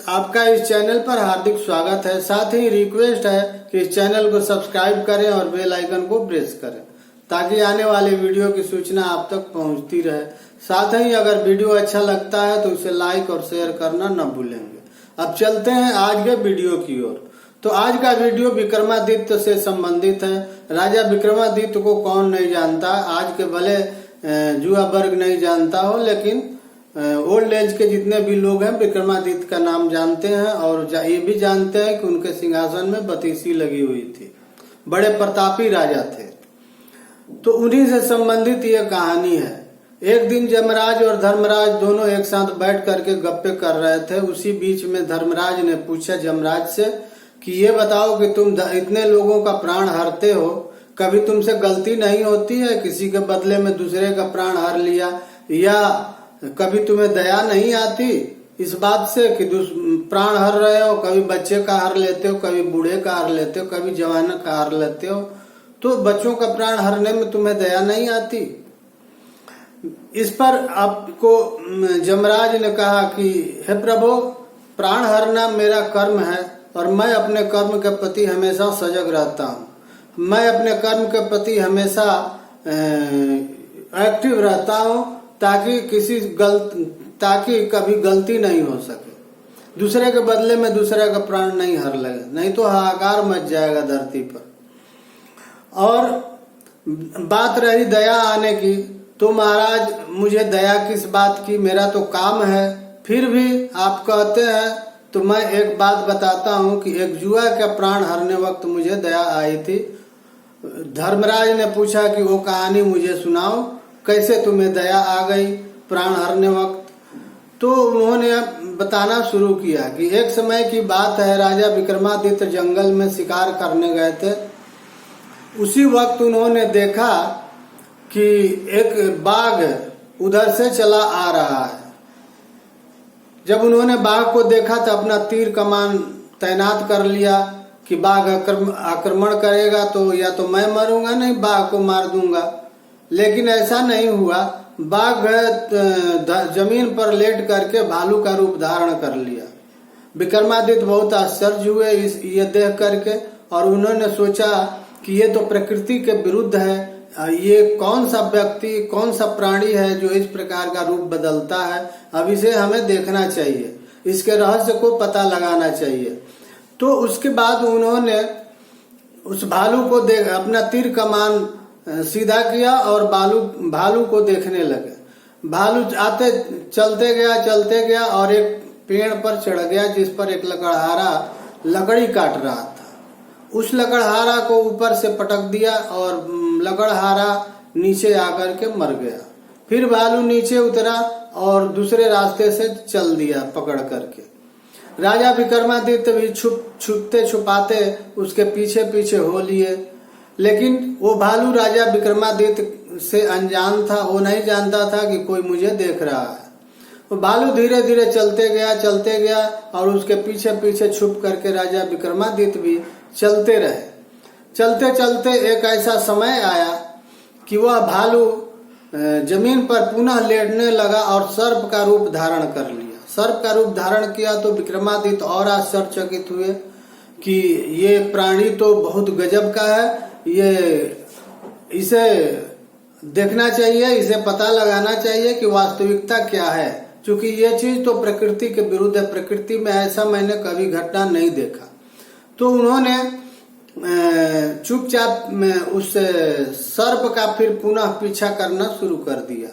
आपका इस चैनल पर हार्दिक स्वागत है। साथ ही रिक्वेस्ट है कि इस चैनल को सब्सक्राइब करें और बेल आइकन को प्रेस करें ताकि आने वाले वीडियो की सूचना आप तक पहुंचती रहे। साथ ही अगर वीडियो अच्छा लगता है तो उसे लाइक और शेयर करना न भूलेंगे। अब चलते हैं आज के वीडियो की ओर। तो आज का वीडियो विक्रमादित्य से संबंधित है। राजा विक्रमादित्य को कौन नहीं जानता, आज के भले युवा वर्ग नहीं जानता हो, लेकिन ओल्ड एज के जितने भी लोग हैं विक्रमादित्य का नाम जानते हैं और ये भी जानते हैं कि उनके सिंहासन में बतीसी लगी हुई थी। बड़े प्रतापी राजा थे। तो उन्हीं से संबंधित ये कहानी है। एक दिन यमराज और धर्मराज दोनों एक साथ बैठ करके गप्पे कर रहे थे। उसी बीच में धर्मराज ने पूछा यमराज से कि ये बताओ कि तुम इतने लोगों का प्राण हरते हो, कभी तुमसे गलती नहीं होती है? किसी के बदले में दूसरे का प्राण हर लिया, या कभी तुम्हें दया नहीं आती इस बात से कि प्राण हर रहे हो? कभी बच्चे का हर लेते हो, कभी बूढ़े का हर लेते हो, कभी जवान का हर लेते हो, तो बच्चों का प्राण हरने में तुम्हें दया नहीं आती? इस पर आपको यमराज ने कहा कि हे प्रभु, प्राण हरना मेरा कर्म है और मैं अपने कर्म के प्रति हमेशा सजग रहता हूँ। मैं अपने कर्म के प्रति हमेशा एक्टिव रहता हूँ ताकि कभी गलती नहीं हो सके। दूसरे के बदले में दूसरे का प्राण नहीं हर लगे, नहीं तो हाहाकार मच जाएगा धरती पर। और बात रही दया आने की, तो महाराज मुझे दया किस बात की, मेरा तो काम है। फिर भी आप कहते हैं तो मैं एक बात बताता हूँ कि एक जुआ का प्राण हरने वक्त मुझे दया आई थी। धर्मराज ने पूछा कि वो कहानी मुझे सुनाओ, कैसे तुम्हें दया आ गई प्राण हरने वक्त? तो उन्होंने बताना शुरू किया कि एक समय की बात है, राजा विक्रमादित्य जंगल में शिकार करने गए थे। उसी वक्त उन्होंने देखा कि एक बाघ उधर से चला आ रहा है। जब उन्होंने बाघ को देखा तो अपना तीर कमान तैनात कर लिया कि बाघ आक्रमण करेगा तो या तो मैं मरूंगा, नहीं बाघ को मार दूंगा। लेकिन ऐसा नहीं हुआ। बाघ जमीन पर लेट करके भालू का रूप धारण कर लिया। विक्रमादित्य बहुत आश्चर्य हुए ये देख करके, और उन्होंने सोचा कि ये तो प्रकृति के विरुद्ध है। ये कौन सा व्यक्ति, कौन सा प्राणी है जो इस प्रकार का रूप बदलता है? अब इसे हमें देखना चाहिए, इसके रहस्य को पता लगाना चाहिए। तो उसके बाद उन्होंने उस भालू को अपना तीर कमान सीधा किया और भालू को देखने लगे। भालू चलते गया और एक पेड़ पर चढ़ गया जिस पर एक लकड़हारा लकड़ी काट रहा था। उस लकड़हारा को ऊपर से पटक दिया और लकड़हारा नीचे आकर के मर गया। फिर भालू नीचे उतरा और दूसरे रास्ते से चल दिया पकड़ करके। राजा विक्रमादित्य भी छुपते छुपाते उसके पीछे पीछे हो लिए, लेकिन वो भालू राजा विक्रमादित्य से अनजान था। वो नहीं जानता था कि कोई मुझे देख रहा है। वो भालू धीरे धीरे चलते गया और उसके पीछे पीछे छुप करके राजा विक्रमादित्य भी चलते रहे। चलते चलते एक ऐसा समय आया कि वह भालू जमीन पर पुनः लेटने लगा और सर्प का रूप धारण कर लिया। सर्प का रूप धारण किया तो विक्रमादित्य और आश्चर्यचकित हुए कि ये प्राणी तो बहुत गजब का है, इसे देखना चाहिए, इसे पता लगाना चाहिए कि वास्तविकता क्या है, क्योंकि ये चीज तो प्रकृति के विरुद्ध है। प्रकृति में ऐसा मैंने कभी घटना नहीं देखा। तो उन्होंने चुपचाप उस सर्प का फिर पुनः पीछा करना शुरू कर दिया।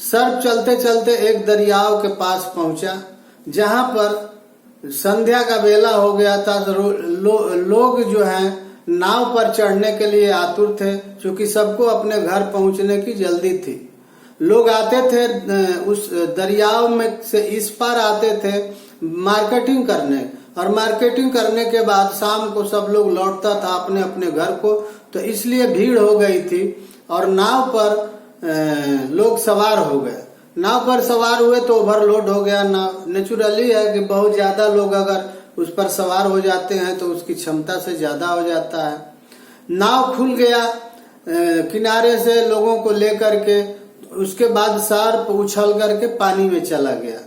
सर्प चलते चलते एक दरियाव के पास पहुंचा, जहां पर संध्या का बेला हो गया था। लोग जो हैं नाव पर चढ़ने के लिए आतुर थे, क्योंकि सबको अपने घर पहुंचने की जल्दी थी। लोग आते थे उस दरियाव में से इस पार आते थे मार्केटिंग करने, और मार्केटिंग करने के बाद शाम को सब लोग लौटता था अपने अपने घर को। तो इसलिए भीड़ हो गई थी और नाव पर लोग सवार हो गए। नाव पर सवार हुए तो ओवरलोड हो गया नाव। नेचुरली है कि बहुत ज्यादा लोग अगर उस पर सवार हो जाते हैं तो उसकी क्षमता से ज्यादा हो जाता है। नाव खुल गया किनारे से लोगों को लेकर के। उसके बाद सर्प उछल करके पानी में चला गया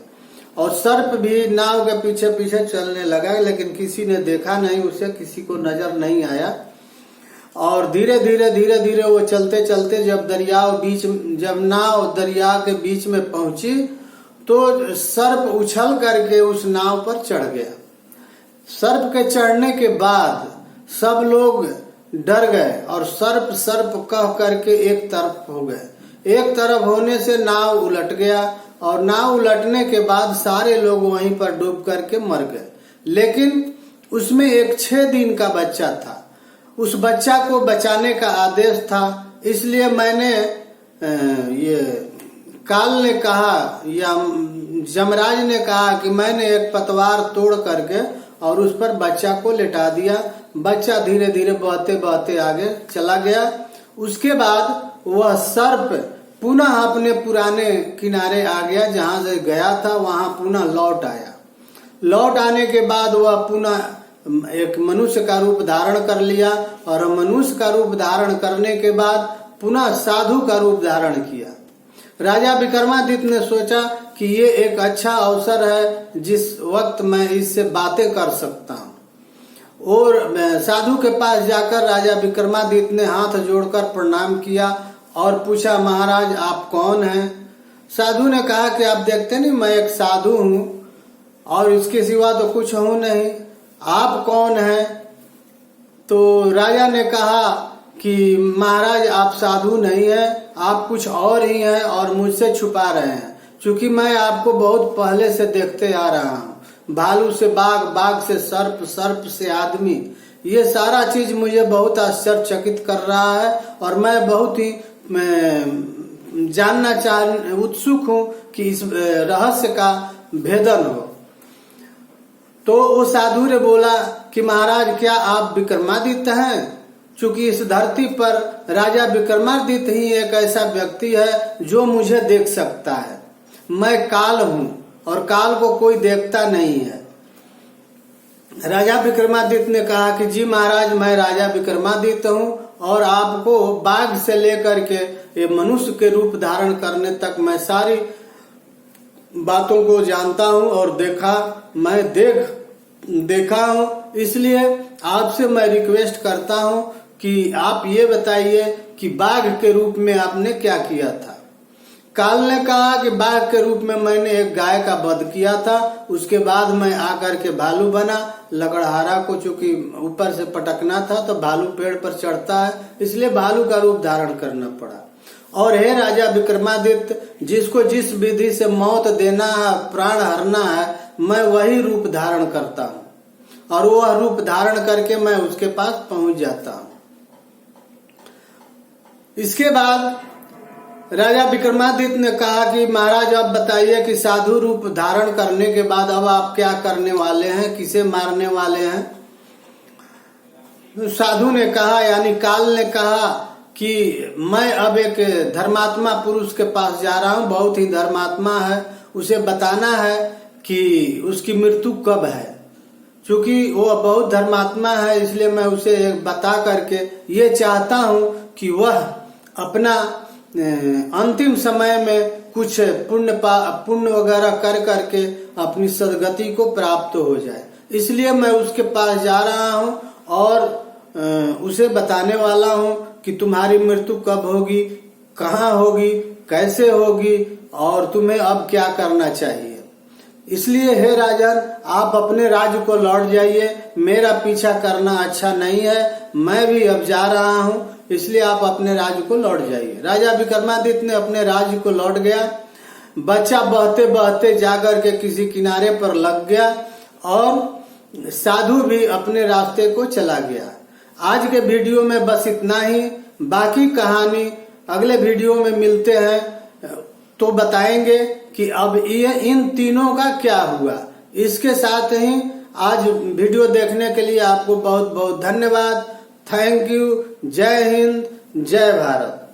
और सर्प भी नाव के पीछे पीछे चलने लगा, लेकिन किसी ने देखा नहीं उसे, किसी को नजर नहीं आया। और धीरे धीरे वो चलते चलते जब नाव दरिया के बीच में पहुंची तो सर्प उछल करके उस नाव पर चढ़ गया। सर्प के चढ़ने के बाद सब लोग डर गए और सर्प सर्प कह करके एक तरफ हो गए। एक तरफ होने से नाव उलट गया और नाव उलटने के बाद सारे लोग वहीं पर डूब करके मर गए। लेकिन उसमें एक 6 दिन का बच्चा था। उस बच्चा को बचाने का आदेश था, इसलिए मैंने ये काल ने कहा या जमराज ने कहा कि मैंने एक पतवार तोड़ करके और उस पर बच्चा को लेटा दिया। बच्चा धीरे धीरे बहते बहते आगे चला गया। उसके बाद वह सर्प पुनः अपने पुराने किनारे आ गया, जहां से गया था वहां पुनः लौट आया। लौट आने के बाद वह पुनः एक मनुष्य का रूप धारण कर लिया और मनुष्य का रूप धारण करने के बाद पुनः साधु का रूप धारण किया। राजा विक्रमादित्य ने सोचा कि ये एक अच्छा अवसर है जिस वक्त मैं इससे बातें कर सकता हूँ, और साधु के पास जाकर राजा विक्रमादित्य ने हाथ जोड़कर प्रणाम किया और पूछा, महाराज आप कौन हैं? साधु ने कहा कि आप देखते नहीं मैं एक साधु हूँ और इसके सिवा तो कुछ हूँ नहीं, आप कौन हैं? तो राजा ने कहा कि महाराज आप साधु नहीं हैं, आप कुछ और ही हैं और मुझसे छुपा रहे हैं, क्योंकि मैं आपको बहुत पहले से देखते आ रहा हूँ। भालू से बाघ, बाघ से सर्प, सर्प से आदमी, ये सारा चीज मुझे बहुत आश्चर्यचकित कर रहा है और मैं बहुत ही जानना उत्सुक हूँ कि इस रहस्य का भेदन हो। तो वो साधु ने बोला कि महाराज क्या आप विक्रमादित्य हैं? चूंकि इस धरती पर राजा विक्रमादित्य ही एक ऐसा व्यक्ति है जो मुझे देख सकता है। मैं काल हूँ और काल को कोई देखता नहीं है। राजा विक्रमादित्य ने कहा कि जी महाराज मैं राजा विक्रमादित्य हूँ और आपको बाघ से लेकर के ये मनुष्य के रूप धारण करने तक मैं सारी बातों को जानता हूँ और देखा हूँ। इसलिए आपसे मैं रिक्वेस्ट करता हूँ कि आप ये बताइए कि बाघ के रूप में आपने क्या किया था? काल ने कहा कि बाघ के रूप में मैंने एक गाय का वध किया था, उसके बाद मैं आकर के भालू बना। लकड़हारा को चूंकि ऊपर से पटकना था तो भालू पेड़ पर चढ़ता है, इसलिए भालू का रूप धारण करना पड़ा। और हे राजा विक्रमादित्य, जिसको जिस विधि से मौत देना है, प्राण हरना है, मैं वही रूप धारण करता हूँ और वह रूप धारण करके मैं उसके पास पहुंच जाता हूँ। इसके बाद राजा विक्रमादित्य ने कहा कि महाराज आप बताइए कि साधु रूप धारण करने के बाद अब आप क्या करने वाले हैं, किसे मारने वाले हैं? तो साधु ने कहा, यानी काल ने कहा कि मैं अब एक धर्मात्मा पुरुष के पास जा रहा हूँ, बहुत ही धर्मात्मा है, उसे बताना है कि उसकी मृत्यु कब है। क्योंकि वो बहुत धर्मात्मा है, इसलिए मैं उसे बता करके ये चाहता हूँ कि वह अपना अंतिम समय में कुछ पुण्य वगैरह कर करके अपनी सदगति को प्राप्त हो जाए। इसलिए मैं उसके पास जा रहा हूँ और उसे बताने वाला हूँ कि तुम्हारी मृत्यु कब होगी, कहाँ होगी, कैसे होगी और तुम्हें अब क्या करना चाहिए। इसलिए हे राजन, आप अपने राज्य को लौट जाइए, मेरा पीछा करना अच्छा नहीं है, मैं भी अब जा रहा हूँ, इसलिए आप अपने राज्य को लौट जाइए। राजा विक्रमादित्य ने अपने राज्य को लौट गया। बच्चा बहते बहते जाकर के किसी किनारे पर लग गया और साधु भी अपने रास्ते को चला गया। आज के वीडियो में बस इतना ही, बाकी कहानी अगले वीडियो में मिलते हैं तो बताएंगे कि अब ये इन तीनों का क्या हुआ। इसके साथ ही आज वीडियो देखने के लिए आपको बहुत बहुत धन्यवाद। Thank you. जय हिंद, जय भारत।